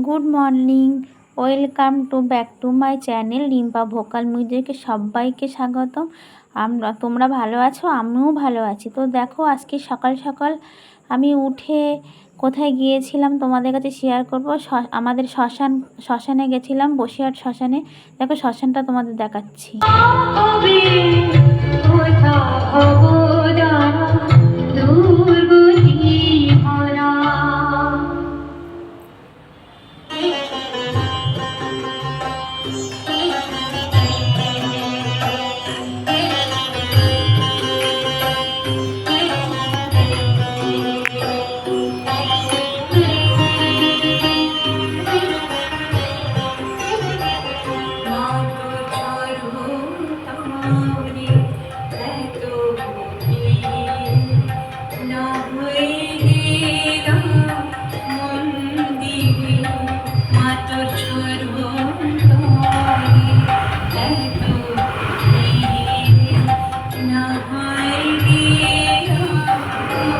Good morning, welcome to back to my channel Rimpa vocal মিউজিকে সবাইকে স্বাগতম। তোমরা ভালো আছো? আমিও ভালো আছি। তো দেখো, আজকে সকাল সকাল আমি উঠে কোথায় গিয়েছিলাম তোমাদের কাছে শেয়ার করবো। আমাদের শ্মশানে গেছিলাম, বসিরহাট শ্মশানে। দেখো শ্মশানটা তোমাদের দেখাচ্ছি।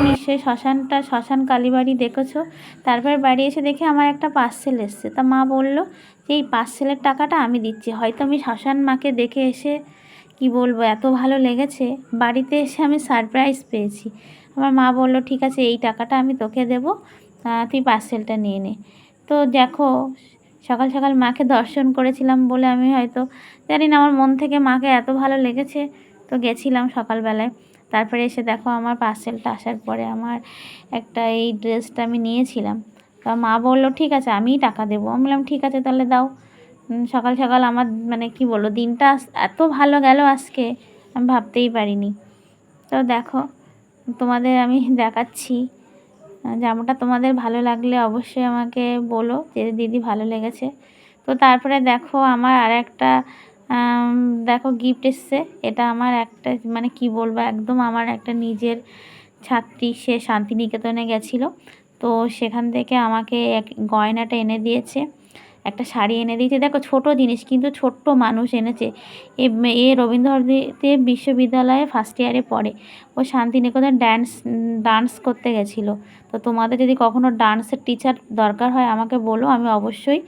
নিশ্চয়ই শ্মশান কালীবাড়ি দেখেছো। তারপর বাড়ি এসে দেখে আমার একটা পার্সেল এসছে। তা মা বলল যে এই পার্সেলের টাকাটা আমি দিচ্ছি। হয়তো আমি শ্মশান মাকে দেখে এসে কি বলবো, এত ভালো লেগেছে, বাড়িতে এসে আমি সারপ্রাইজ পেয়েছি। আমার মা বলল ঠিক আছে, এই টাকাটা আমি তোকে দেবো, তুই পার্সেলটা নিয়ে নে। তো দেখো, সকাল সকাল মাকে দর্শন করেছিলাম বলে আমি হয়তো জানি না, আমার মন থেকে মাকে এত ভালো লেগেছে, তো গেছিলাম সকালবেলায়। তারপরে এসে দেখো আমার পার্সেলটা আসার পরে আমার একটা এই ড্রেসটা আমি নিয়েছিলাম। তা মা বললো ঠিক আছে, আমিই টাকা দেবো। আমি বললাম ঠিক আছে তাহলে দাও। সকাল সকাল আমার মানে কি বলবো, দিনটা এত ভালো গেল আজকে, আমি ভাবতেই পারিনি। তো দেখো, তোমাদের আমি দেখাচ্ছি। জামাটা তোমাদের ভালো লাগলে অবশ্যই আমাকে বলো যে দিদি ভালো লেগেছে। তো তারপরে দেখো আমার আর একটা দেখো গিফট এসছে। এটা আমার একটা মানে কি বলবো, একদম আমার একটা নিজের ছাত্রী, সে শান্তিনিকেতনে গেছিলো, তো সেখান থেকে আমাকে এক গয়নাটা এনে দিয়েছে, একটা শাড়ি এনে দিয়েছে। দেখো ছোট জিনিস, কিন্তু ছোট্ট মানুষ এনেছে। এ রবীন্দ্রভারতী বিশ্ববিদ্যালয়ে ফার্স্ট ইয়ারে পড়ে। ও শান্তিনিকেতনে ডান্স করতে গেছিলো। তো তোমাদের যদি কখনো ডান্সের টিচার দরকার হয় আমাকে বলো, আমি অবশ্যই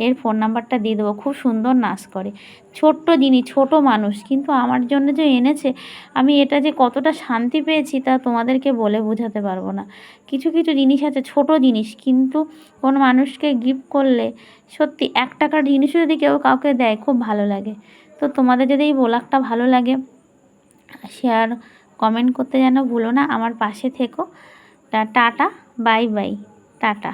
এর ফোন নাম্বারটা দিয়ে দেবো। খুব সুন্দর নাচ করে। ছোট্ট জিনিস, ছোট মানুষ, কিন্তু আমার জন্য যে এনেছে, আমি এটা যে কতটা শান্তি পেয়েছি তা তোমাদেরকে বলে বোঝাতে পারবো না। কিছু কিছু জিনিস আছে ছোট জিনিস, কিন্তু কোনো মানুষকে গিফট করলে সত্যি 1 টাকার জিনিসও যদি কেউ কাউকে দেয় খুব ভালো লাগে। তো তোমাদের যদি এই ব্লগটা ভালো লাগে, শেয়ার কমেন্ট করতে যেন ভুলো না। আমার পাশে থেকো। Tata, bye bye, tata.